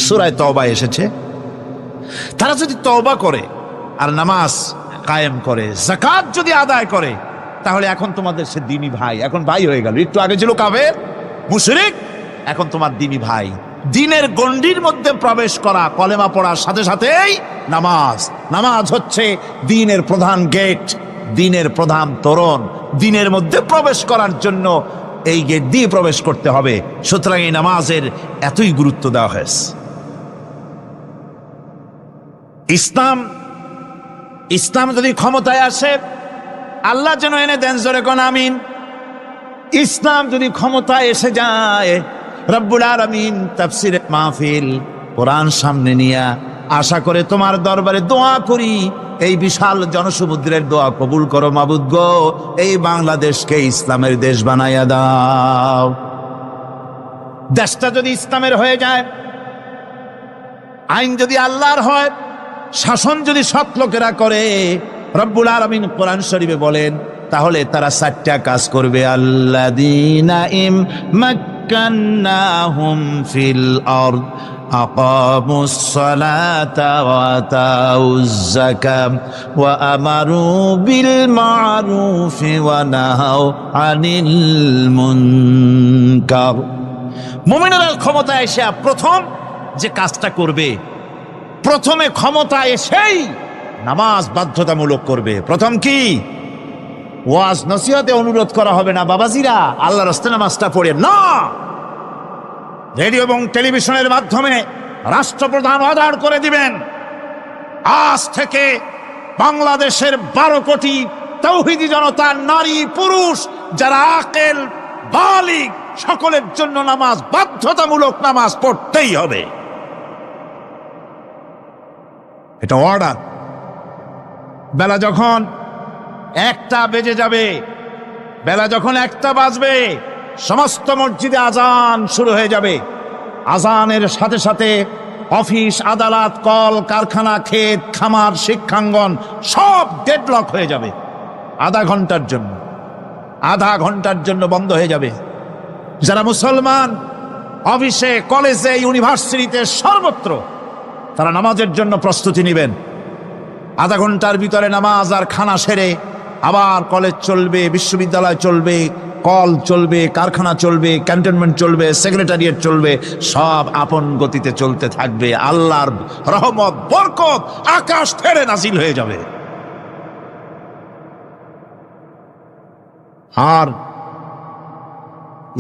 সূরা তওবা এসেছে, তারা যদি তওবা করে আর নামাজ কায়েম করে, যাকাত যদি আদায় করে, তাহলে এখন তোমাদের সে দ্বীনি ভাই, এখন ভাই হয়ে গেল। একটু আগে ছিল কাফের মুশরিক, এখন তোমার দ্বীনি ভাই। দ্বীনের গণ্ডির মধ্যে প্রবেশ করা, কলেমা পড়ার সাথে সাথেই নামাজ। নামাজ হচ্ছে দ্বীনের প্রধান গেট, দ্বীনের প্রধান তোরণ। দ্বীনের মধ্যে প্রবেশ করার জন্য এই গেট দিয়ে প্রবেশ করতে হবে। সুতরাং এই নামাজের এতই গুরুত্ব দেওয়া হয়েছে। ইসলাম যদি ক্ষমতায় আসে, আল্লাহ যেন এনে দেন, জোরে কোন আমিন। ইসলাম যদি ক্ষমতায় এসে যায়, রব্বুল আলামিন তাফসীরে মাহফিল, কোরআন সামনে নিয়ে আশা করে তোমার দরবারে দোয়া করি, এই বিশাল জনসমুদ্রের দোয়া কবুল করো মাবুদ গো, এই বাংলাদেশকে ইসলামের দেশ বানাইয়া দাও। দেশটা যদি ইসলামের হয়ে যায়, আইন যদি আল্লাহর হয়, শাসন যদি সৎ লোকেরা করে, রব্বুল আলামিন কোরআন শরীফে বলেন, তাহলে তারা 4টা কাজ করবে। আল্লাযীনা ইম্মাক্কান্নাহুম ফিল আরদ আকামুস সালাতা ওয়া আতাউজ যাকাত ওয়া আমারু বিল মা'রুফি ওয়া নাহাউ আনিল মুনকার। মুমিনেরা ক্ষমতায় এসে প্রথম যে কাজটা করবে, প্রথমে ক্ষমতা এসেই নামাজ বাধ্যতামূলক করবে। প্রথম কি? ওয়াজ নসিহতে অনুরোধ করা হবে না, বাবাজিরা আল্লাহর রাস্তায় নামাজটা পড়েন না। রেডিও এবং টেলিভিশনের মাধ্যমে রাষ্ট্রপ্রধান অর্ডার করে দিবেন, আজ থেকে বাংলাদেশের 12 কোটি তাওহীদি জনতা, নারী পুরুষ যারা আকেল বালিগ, সকলের জন্য নামাজ বাধ্যতামূলক, নামাজ পড়তেই হবে। এটা অর্ডার। বেলা যখন 1টা বেজে যাবে, বেলা যখন 1টা বাজবে, সমস্ত মসজিদে আজান শুরু হয়ে যাবে। আজানের সাথে সাথে অফিস, আদালত, কল কারখানা, ক্ষেত খামার, শিক্ষাঙ্গন সব ডেডলক হয়ে যাবে। আধা ঘন্টার জন্য বন্ধ হয়ে যাবে। যারা মুসলমান অফিসে, কলেজে, ইউনিভার্সিটিতে, সর্বত্র তারা নামাজের জন্য প্রস্তুতি নেবেন। আধা ঘন্টার ভিতরে নামাজ আর খানা সেরে আবার কলেজ চলবে, বিশ্ববিদ্যালয় চলবে, কল চলবে, কারখানা চলবে, ক্যান্টনমেন্ট চলবে, সেক্রেটারিয়েট চলবে, সব আপন গতিতে চলতে থাকবে। আল্লাহর রহমত, বরকত আকাশ থেকে নাজিল হয়ে যাবে। আর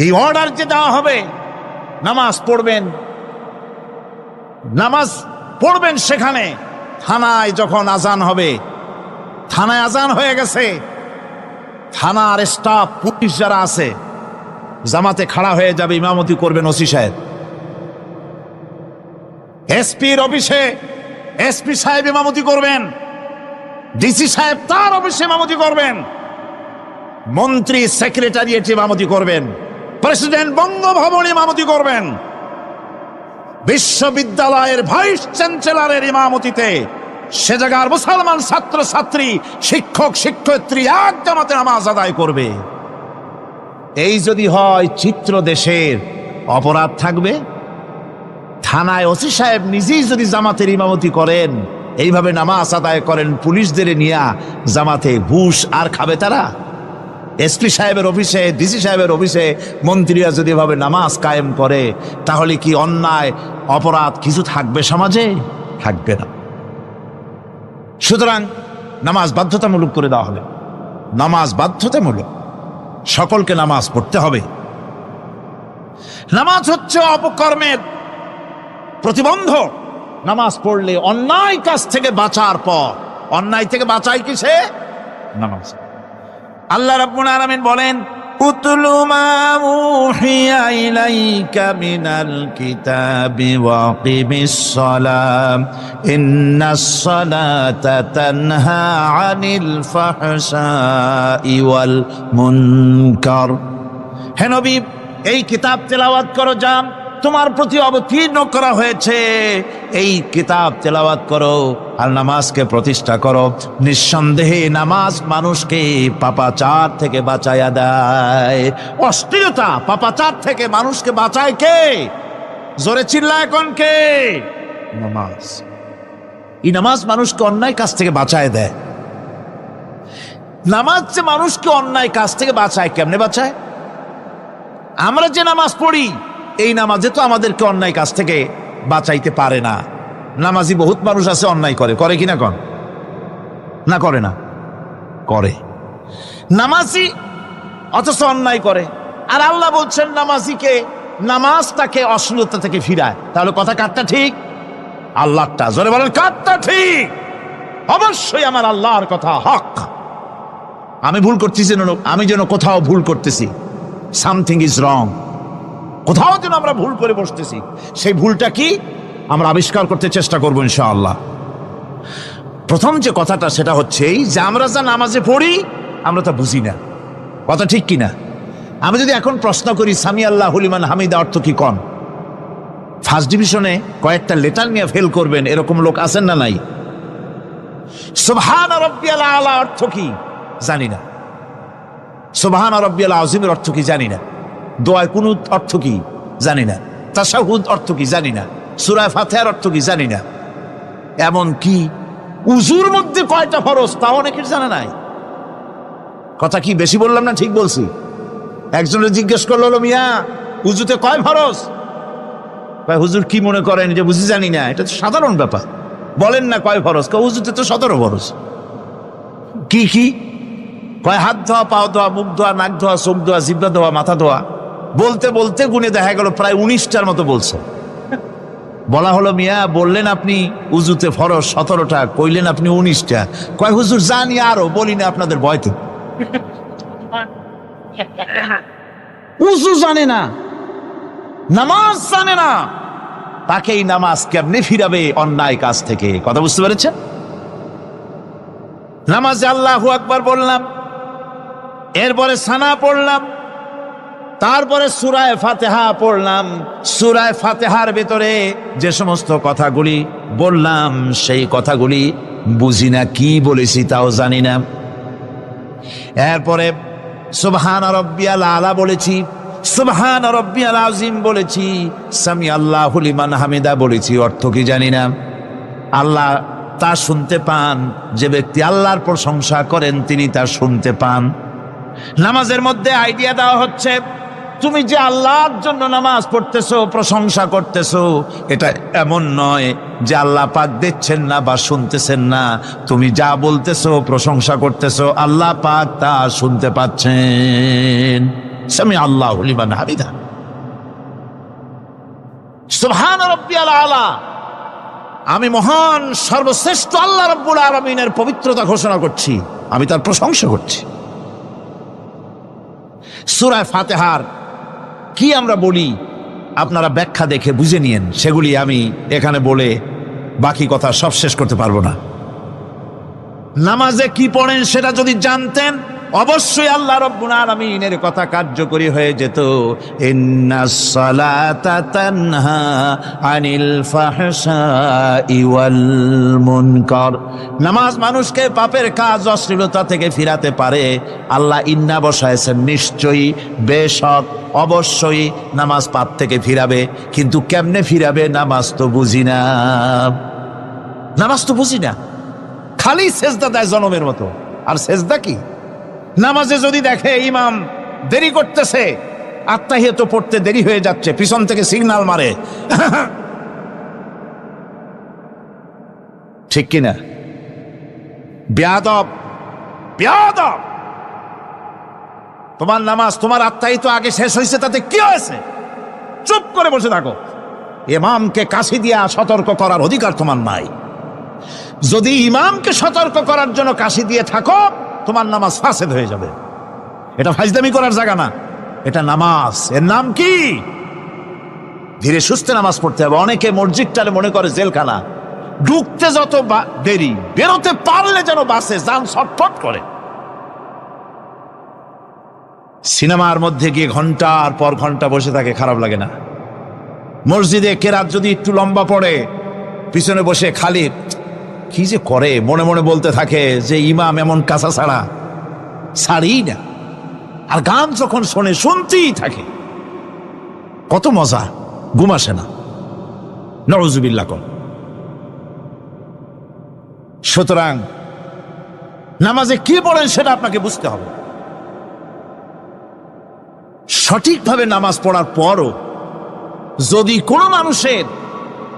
এই অর্ডার যে দেওয়া হবে, নামাজ পড়বেন সেখানে। থানায় যখন আজান হবে, থানায় আজান হয়ে গেছে, থানার স্টাফ, পুলিশ যারা আছে, জামাতে খাড়া হয়ে যাবে, ইমামতি করবেন ওসি সাহেব। এসপির অফিসে এসপি সাহেব ইমামতি করবেন, ডিসি সাহেব তার অফিসে ইমামতি করবেন, মন্ত্রী সেক্রেটারিয়েট ইমামতি করবেন, প্রেসিডেন্ট বঙ্গভবন ইমামতি করবেন, বিশ্ববিদ্যালয়ের ভাইস চ্যান্সেলরের ইমামতিতে সে জায়গার মুসলমান ছাত্র ছাত্রী, শিক্ষক শিক্ষয়িত্রী এক জামাতে নামাজ আদায় করবে। এই যদি হয়, চিত্র দেশের অপরাধ থাকবে। থানায় ওসি সাহেব নিজেই যদি জামাতের ইমামতি করেন, এইভাবে নামাজ আদায় করেন, পুলিশদের নিয়ে জামাতে, ঘুষ আর খাবে তারা? এসপি সাহেবের অফিসে, ডিসি সাহেবের অফিসে মন্ত্রীরা যদি এভাবে নামাজ কায়েম করে, তাহলে কি অন্যায় অপরাধ কিছু থাকবে সমাজে? থাকবে না। সুতরাং নামাজ বাধ্যতামূলক করে দেওয়া হবে। নামাজ বাধ্যতামূলক, সকলকে নামাজ পড়তে হবে। নামাজ হচ্ছে অপকর্মের প্রতিবন্ধক। নামাজ পড়লে অন্যায় কাজ থেকে বাঁচার পর, অন্যায় থেকে বাঁচাই কিসে? নামাজ। আল্লাহ রাব্বুল আলামিন বলেন, উতলু মা উহিয়া ইলাইকা মিনাল কিতাবি ওয়া আকিমিস সালাম ইন্নাস সালাতা তানহা আনিল ফাহশাই ওয়াল মুনকার। হে নবী, এই কিতাব তেলাওয়াত করো, যান তোমার প্রতি অবতীর্ণ করা হয়েছে, এই কিতাব তেলাওয়াত করো আর নামাজকে প্রতিষ্ঠা করো। নিঃসন্দেহে নামাজ মানুষকে পাপাচার থেকে বাঁচায়া দেয়। অশ্লীলতা পাপাচার থেকে মানুষকে বাঁচায় কে? জোরে চিল্লায় কোন কে? নামাজ। এই নামাজ মানুষকে অন্যায় কাজ থেকে বাঁচায় দেয়। নামাজ যে মানুষকে অন্যায় কাজ থেকে বাঁচায়, কেমনে বাঁচায়? আমরা যে নামাজ পড়ি, এই নামাজে তো আমাদেরকে অন্যায় কাজ থেকে বাঁচাইতে পারে না। নামাজি বহুত মানুষ আছে অন্যায় করে, করে কিনা কন? না করে না? করে। নামাজি অথচ অন্যায় করে। আর আল্লাহ বলছেন নামাজিকে, নামাজ তাকে অশ্লীলতা থেকে ফিরায়। তাহলে কথা কারটা ঠিক? আল্লাহটা। জোরে বলেন কারটা ঠিক? অবশ্যই আমার আল্লাহর কথা হক। আমি ভুল করতেছি, আমি যেন কোথাও ভুল করতেছি, সামথিং ইজ রং, কোথাও যেন আমরা ভুল করে বসতেছি, সেই ভুলটা কি আমরা আবিষ্কার করতে চেষ্টা করবো ইনশাআল্লাহ। প্রথম যে কথাটা সেটা হচ্ছে এই যে আমরা যা নামাজে পড়ি আমরা তা বুঝি না। কথা ঠিক কিনা? আমি যদি এখন প্রশ্ন করি সামি আল্লাহু লিমান হামিদা অর্থ কি কন, ফার্স্ট ডিভিশনে কয়েকটা লেটার নিয়ে ফেল করবেন এরকম লোক আছেন না নাই? সুবহান রাব্বিয়াল আলা অর্থ কি জানি না। সুবহান রাব্বিয়াল আযীমের অর্থ কি জানি না। দোয়া কুনুত অর্থ কি জানি না। তাশাহুদ অর্থ কি জানি না। সূরা ফাতিহার অর্থ কি জানি না। এমন কি উযুর মধ্যে কয়টা ফরজ তা অনেকের জানা নাই। কথা কি বেশি বললাম না ঠিক বলছি? একজনের জিজ্ঞেস করলো, মিয়া উযুতে কয় ফরজ? কয় হুজুর কি মনে করেন যে বুঝি জানি না? এটা তো সাধারণ ব্যাপার, বলেন না কয় ফরজ? কয় উযুতে তো 17 ফরজ। কি কি? কয় হাত ধোয়া, পাও ধোয়া, মুখ ধোয়া, নাক ধোয়া, চোখ ধোয়া, জিহ্বা ধোয়া, মাথা ধোয়া। বলতে বলতে গুনে দেখা গেল প্রায় 19টার মতো বলছে। বলা হলো, মিয়া বললেন আপনি উযুতে ফরজ 17টা, কইলেন আপনি 19টা। কয় হুজুর জানি আরো, বলি না আপনাদের ভয়তে। উযু জানে না, নামাজ জানে না, তাকে এই নামাজ কেমনে ফিরাবে অন্যায় কাজ থেকে? কথা বুঝতে পেরেছেন? নামাজে আল্লাহু আকবার বললাম, এরপরে সানা পড়লাম, তারপরে সূরা ফাতিহা পড়লাম। সূরা ফাতিহার ভিতরে যে সমস্ত কথাগুলি বললাম সেই কথাগুলি বুঝি না, কি বলেছি তাও জানি না। এরপরে সুবহান রাব্বিয়াল আলা বলেছি, সুবহান রাব্বিয়াল আযীম বলেছি, সামি আল্লাহু লিমান হামিদা বলেছি, অর্থ কি জানি না। আল্লাহ তা শুনতে পান, যে ব্যক্তি আল্লাহর প্রশংসা করেন তিনি তা শুনতে পান। নামাজের মধ্যে আইডিয়া দেওয়া হচ্ছে, তুমি যে আল্লাহর জন্য নামাজ পড়তেছো, প্রশংসা করতেছো, এটা এমন নয় যে আল্লাহ পাক দেখছেন না বা শুনতেছেন না। তুমি যা বলতেছো, প্রশংসা করতেছো, আল্লাহ পাক তা শুনতে পাচ্ছেন। সামি আল্লাহু লিমান হামিদা। সুবহান রাব্বিয়াল আলা। আমি মহান সর্বশ্রেষ্ঠ আল্লাহ রাব্বুল আলামিনের পবিত্রতা ঘোষণা করছি, আমি তার প্রশংসা করছি। সূরা ফাতিহার কি আমরা বলি আপনারা ব্যাখ্যা দেখে বুঝে নিয়েন, সেগুলি আমি এখানে বলে বাকি কথা সব শেষ করতে পারবো না। নামাজে কি পড়েন সেটা যদি জানতেন, অবশ্যই আল্লাহ রাব্বুল আলামিনের কথা কার্যকরী হয়ে যেত। ইন্নাস সালাতা তানহা আনিল ফাহশাই ওয়াল মুনকার। নামাজ মানুষকে পাপের কাজ, অশ্লীলতা থেকে ফিরাতে পারে। আল্লাহ ইন্না বসায়ছেন, নিশ্চয়ই, বেশক, অবশ্যই নামাজ পাপ থেকে ফিরাবে। কিন্তু কেমনে ফিরাবে নামাজ তো বুঝি না। নামাজ তো বুঝি না, খালি সেজদা দেয় জনমের মতো। আর সেজদা কি? নামাজে যদি দেখে ইমাম দেরি করতেছে, আত্তাহিয়াত পড়তে দেরি হয়ে যাচ্ছে, পিছন থেকে সিগন্যাল মারে, ঠিক কিনা? বেয়াদব, বেয়াদব। তোমার নামাজ, তোমার আত্তাহিয়াত আগে শেষ হয়েছে, তাতে কি হয়েছে? চুপ করে বসে থাকো। ইমামকে কাশি দিয়া সতর্ক করার অধিকার তোমার নাই। যদি ইমামকে সতর্ক করার জন্য কাশি দিয়ে থাকো, তোমার নামাজ ফাসেদ হয়ে যাবে। এটা ফাজলামি করার জায়গা না, এটা নামাজ। এর নাম কি? ধীরে সুস্থে নামাজ পড়তে হবে। অনেকে মসজিদটারে মনে করে জেলখানা, ঢুকতে যত দেরি, বেরোতে পারলে যেন বাসে যান ছটফট করে। সিনেমার মধ্যে গিয়ে ঘন্টার পর ঘন্টা বসে থাকে, খারাপ লাগে না? মসজিদে কেরাত যদি একটু লম্বা পড়ে, পিছনে বসে খালি কি যে করে মনে মনে বলতে থাকে যে ইমাম এমন কাঁচা ছাড়া ছাড়ি না। আর গান যখন শোনে শুনতেই থাকে, কত মজা, ঘুম আসে না। নউজুবিল্লাহ কর। সুতরাং নামাজে কি পড়েন সেটা আপনাকে বুঝতে হবে। সঠিকভাবে নামাজ পড়ার পরও যদি কোনো মানুষের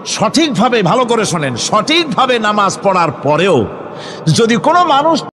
সঠিকভাবে, ভালো করে শোনেন, সঠিকভাবে নামাজ পড়ার পরেও যদি কোনো মানুষ